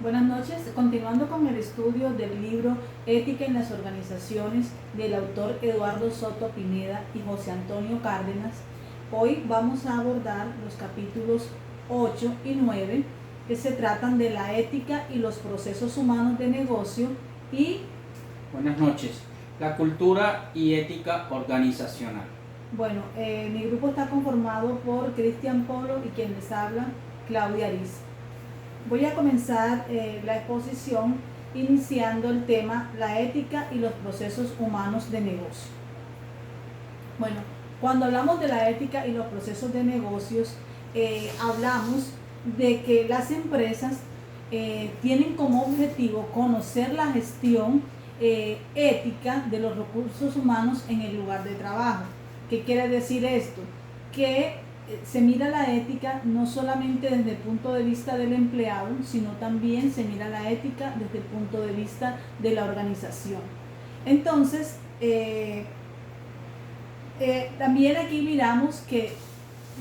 Buenas noches. Continuando con el estudio del libro Ética en las Organizaciones del autor Eduardo Soto Pineda y José Antonio Cárdenas, hoy vamos a abordar los capítulos 8 y 9 que se tratan de la ética y los procesos humanos de negocio y... Buenas noches. La cultura y ética organizacional. Bueno, mi grupo está conformado por Cristian Polo y quien les habla, Claudia Ariz. Voy a comenzar la exposición iniciando el tema la ética y los procesos humanos de negocio. Bueno, cuando hablamos de la ética y los procesos de negocios, hablamos de que las empresas tienen como objetivo conocer la gestión ética de los recursos humanos en el lugar de trabajo. ¿Qué quiere decir esto? Que se mira la ética no solamente desde el punto de vista del empleado, sino también se mira la ética desde el punto de vista de la organización. Entonces, también aquí miramos que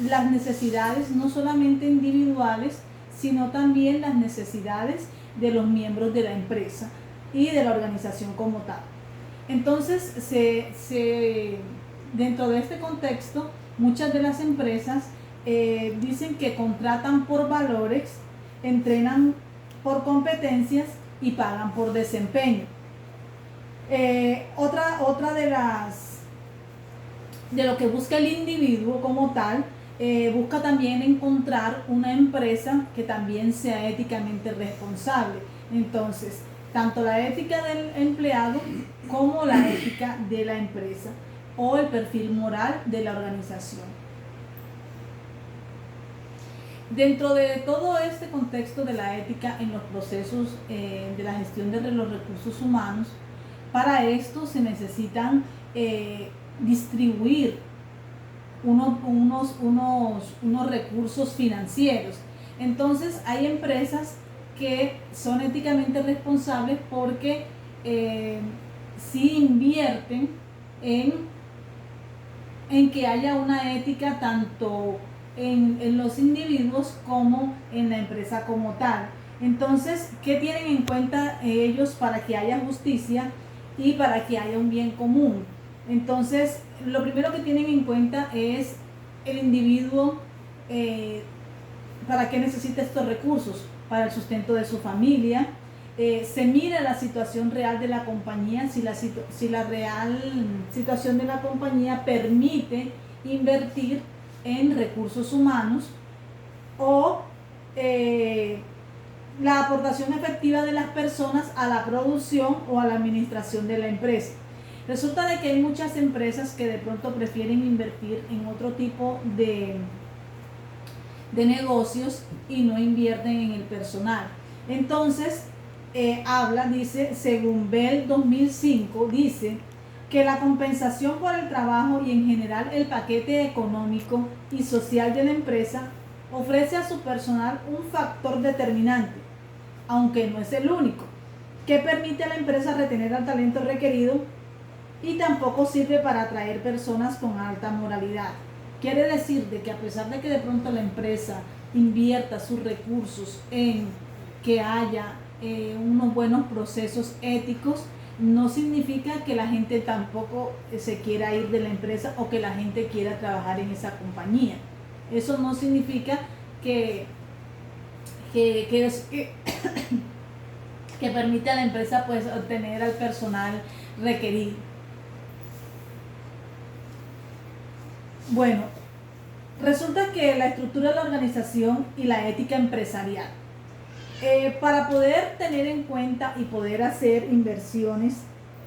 las necesidades no solamente individuales, sino también las necesidades de los miembros de la empresa y de la organización como tal. Entonces, dentro de este contexto, muchas de las empresas dicen que contratan por valores, entrenan por competencias y pagan por desempeño. Otra de lo que busca el individuo como tal, busca también encontrar una empresa que también sea éticamente responsable. Entonces, tanto la ética del empleado como la ética de la empresa o el perfil moral de la organización. Dentro de todo este contexto de la ética en los procesos de la gestión de los recursos humanos, para esto se necesitan distribuir unos recursos financieros. Entonces hay empresas que son éticamente responsables porque sí invierten en que haya una ética tanto en los individuos como en la empresa como tal. Entonces, ¿qué tienen en cuenta ellos para que haya justicia y para que haya un bien común? Entonces, lo primero que tienen en cuenta es el individuo, para qué necesita estos recursos, para el sustento de su familia. Se mira la situación real de la compañía, si la real situación de la compañía permite invertir en recursos humanos o la aportación efectiva de las personas a la producción o a la administración de la empresa. Resulta de que hay muchas empresas que de pronto prefieren invertir en otro tipo de negocios y no invierten en el personal. Entonces, dice, según Bell 2005, dice que la compensación por el trabajo y en general el paquete económico y social de la empresa ofrece a su personal un factor determinante, aunque no es el único, que permite a la empresa retener al talento requerido y tampoco sirve para atraer personas con alta moralidad. Quiere decir de que a pesar de que de pronto la empresa invierta sus recursos en que haya unos buenos procesos éticos, no significa que la gente tampoco se quiera ir de la empresa o que la gente quiera trabajar en esa compañía. Eso no significa que permite a la empresa pues obtener al personal requerido. Bueno, resulta que la estructura de la organización y la ética empresarial. Para poder tener en cuenta y poder hacer inversiones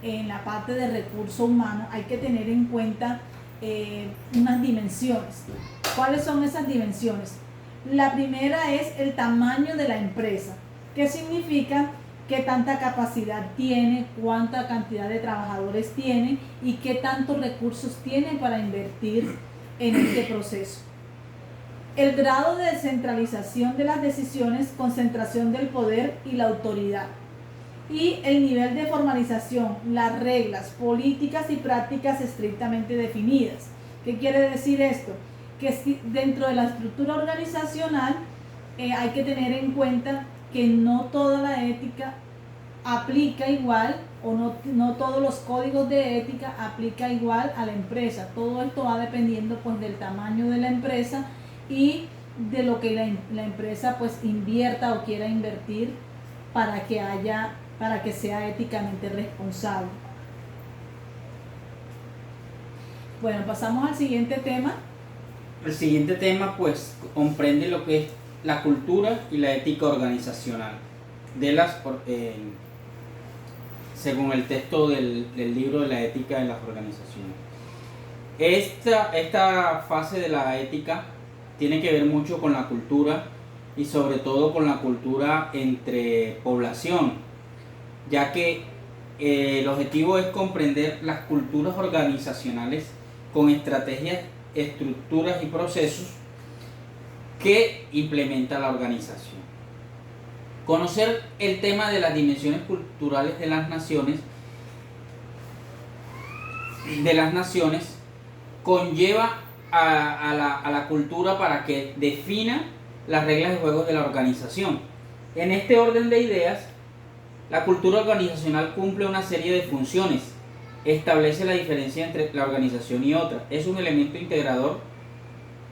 en la parte de recursos humanos, hay que tener en cuenta unas dimensiones. ¿Cuáles son esas dimensiones? La primera es el tamaño de la empresa. ¿Qué significa? Qué tanta capacidad tiene, cuánta cantidad de trabajadores tiene y qué tantos recursos tiene para invertir en este proceso. El grado de descentralización de las decisiones, concentración del poder y la autoridad. Y el nivel de formalización, las reglas, políticas y prácticas estrictamente definidas. ¿Qué quiere decir esto? Que dentro de la estructura organizacional hay que tener en cuenta que no toda la ética aplica igual, o no todos los códigos de ética aplica igual a la empresa. Todo esto va dependiendo pues del tamaño de la empresa y de lo que la empresa pues invierta o quiera invertir para que sea éticamente responsable. Bueno, pasamos al siguiente tema. El siguiente tema pues comprende lo que es la cultura y la ética organizacional según el texto del libro de la ética de las organizaciones. Esta fase de la ética tiene que ver mucho con la cultura y sobre todo con la cultura entre población, ya que el objetivo es comprender las culturas organizacionales con estrategias, estructuras y procesos que implementa la organización. Conocer el tema de las dimensiones culturales de las naciones conlleva a la cultura para que defina las reglas de juego de la organización. En este orden de ideas, la cultura organizacional cumple una serie de funciones, establece la diferencia entre la organización y otra, es un elemento integrador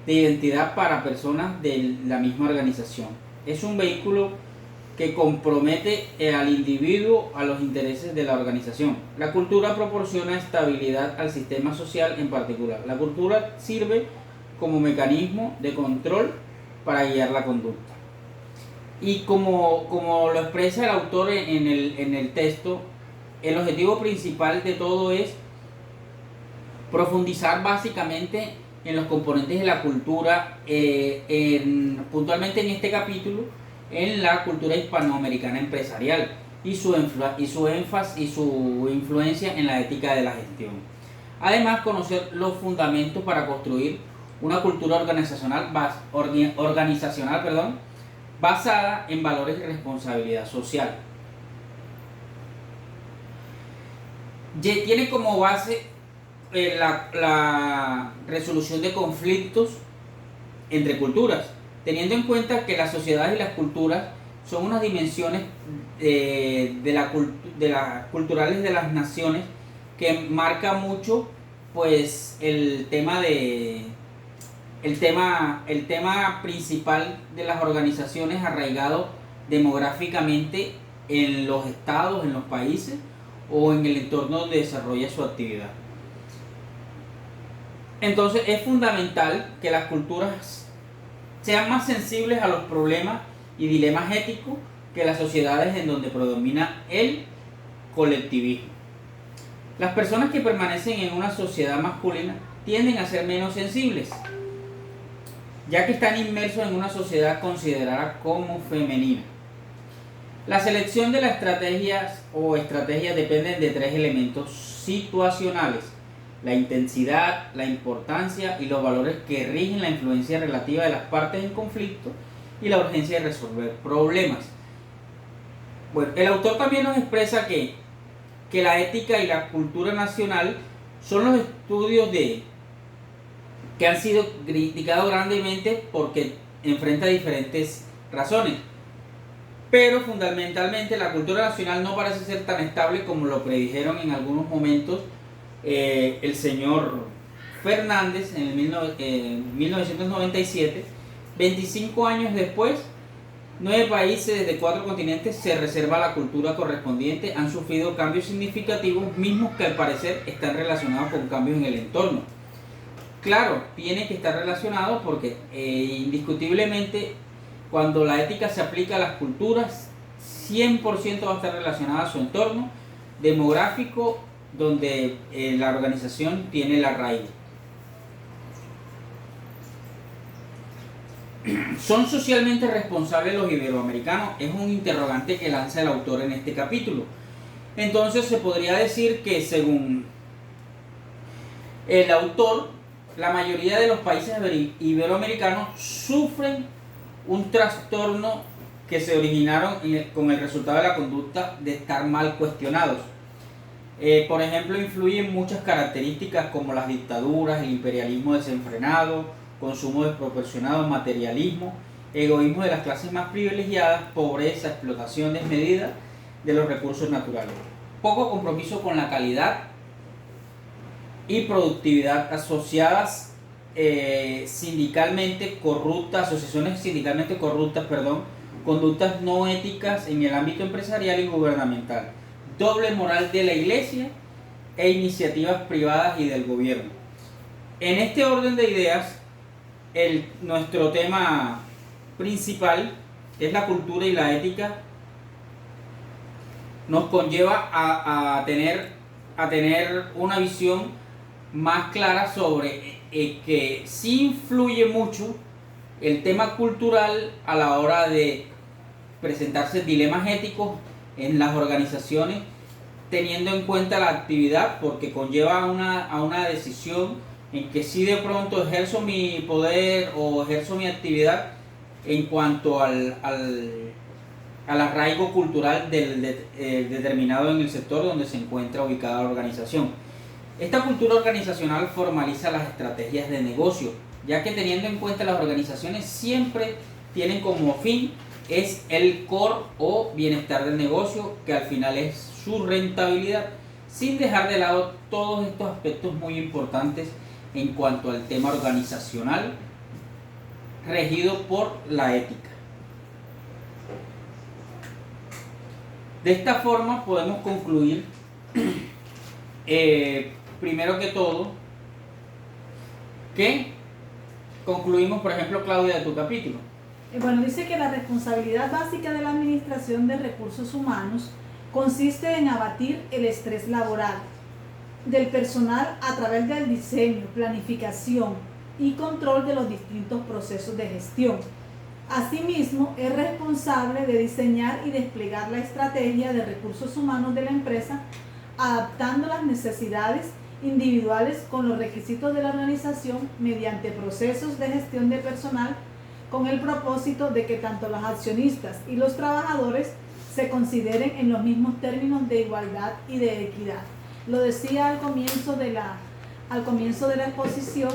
de identidad para personas de la misma organización, es un vehículo que compromete al individuo a los intereses de la organización. La cultura proporciona estabilidad al sistema social en particular. La cultura sirve como mecanismo de control para guiar la conducta. Y como lo expresa el autor en el texto, el objetivo principal de todo es profundizar básicamente en los componentes de la cultura, puntualmente en este capítulo, en la cultura hispanoamericana empresarial y su énfasis y su influencia en la ética de la gestión. Además, conocer los fundamentos para construir una cultura organizacional basada en valores y responsabilidad social. Tiene como base la resolución de conflictos entre culturas, teniendo en cuenta que las sociedades y las culturas son unas dimensiones culturales de las naciones que marca mucho pues el tema principal de las organizaciones arraigado demográficamente en los estados, en los países o en el entorno donde desarrolla su actividad. Entonces es fundamental que las culturas sean más sensibles a los problemas y dilemas éticos que las sociedades en donde predomina el colectivismo. Las personas que permanecen en una sociedad masculina tienden a ser menos sensibles, ya que están inmersos en una sociedad considerada como femenina. La selección de las estrategias dependen de tres elementos situacionales: la intensidad, la importancia y los valores que rigen la influencia relativa de las partes en conflicto y la urgencia de resolver problemas. Bueno, el autor también nos expresa que la ética y la cultura nacional son los estudios que han sido criticados grandemente porque enfrenta diferentes razones. Pero fundamentalmente la cultura nacional no parece ser tan estable como lo predijeron en algunos momentos el señor Fernández en 1997. 25 años después, 9 países de 4 continentes se reserva la cultura correspondiente, han sufrido cambios significativos, mismos que al parecer están relacionados con cambios en el entorno. Claro, tiene que estar relacionado porque indiscutiblemente cuando la ética se aplica a las culturas, 100% va a estar relacionada a su entorno demográfico donde la organización tiene la raíz. ¿Son socialmente responsables los iberoamericanos? Es un interrogante que lanza el autor en este capítulo. Entonces se podría decir que según el autor, la mayoría de los países iberoamericanos sufren un trastorno que se originaron con el resultado de la conducta de estar mal cuestionados. Por ejemplo, influyen muchas características como las dictaduras, el imperialismo desenfrenado, consumo desproporcionado, materialismo egoísmo de las clases más privilegiadas, pobreza, explotación desmedida de los recursos naturales, poco compromiso con la calidad y productividad asociadas sindicalmente corruptas, asociaciones sindicalmente corruptas, conductas no éticas en el ámbito empresarial y gubernamental, doble moral de la iglesia e iniciativas privadas y del gobierno. En este orden de ideas, nuestro tema principal, que es la cultura y la ética, nos conlleva a tener una visión más clara sobre que sí influye mucho el tema cultural a la hora de presentarse dilemas éticos en las organizaciones, teniendo en cuenta la actividad, porque conlleva a una decisión en que si de pronto ejerzo mi poder o ejerzo mi actividad en cuanto al arraigo cultural determinado en el sector donde se encuentra ubicada la organización. Esta cultura organizacional formaliza las estrategias de negocio, ya que teniendo en cuenta las organizaciones siempre tienen como fin es el core o bienestar del negocio, que al final es su rentabilidad, sin dejar de lado todos estos aspectos muy importantes en cuanto al tema organizacional regido por la ética. De esta forma podemos concluir, primero que todo, que concluimos, por ejemplo, Claudia, de tu capítulo. Bueno, dice que la responsabilidad básica de la administración de recursos humanos consiste en abatir el estrés laboral del personal a través del diseño, planificación y control de los distintos procesos de gestión. Asimismo, es responsable de diseñar y desplegar la estrategia de recursos humanos de la empresa, adaptando las necesidades individuales con los requisitos de la organización mediante procesos de gestión de personal, con el propósito de que tanto los accionistas y los trabajadores se consideren en los mismos términos de igualdad y de equidad. Lo decía al comienzo de la exposición,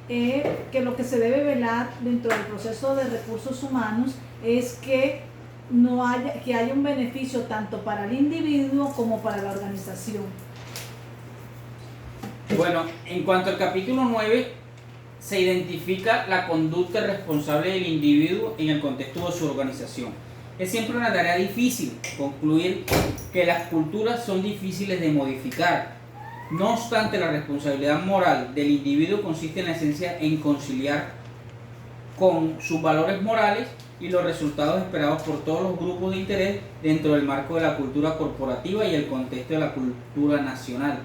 que lo que se debe velar dentro del proceso de recursos humanos es que haya un beneficio tanto para el individuo como para la organización. Bueno, en cuanto al capítulo 9, se identifica la conducta responsable del individuo en el contexto de su organización. Es siempre una tarea difícil concluir que las culturas son difíciles de modificar. No obstante, la responsabilidad moral del individuo consiste en la esencia en conciliar con sus valores morales y los resultados esperados por todos los grupos de interés dentro del marco de la cultura corporativa y el contexto de la cultura nacional,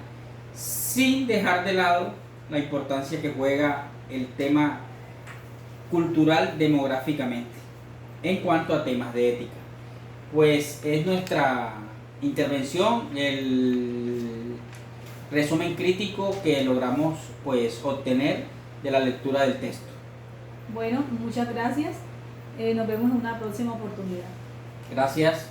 sin dejar de lado la importancia que juega el tema cultural demográficamente en cuanto a temas de ética. Pues es nuestra intervención, el resumen crítico que logramos pues obtener de la lectura del texto. Bueno, muchas gracias. Nos vemos en una próxima oportunidad. Gracias.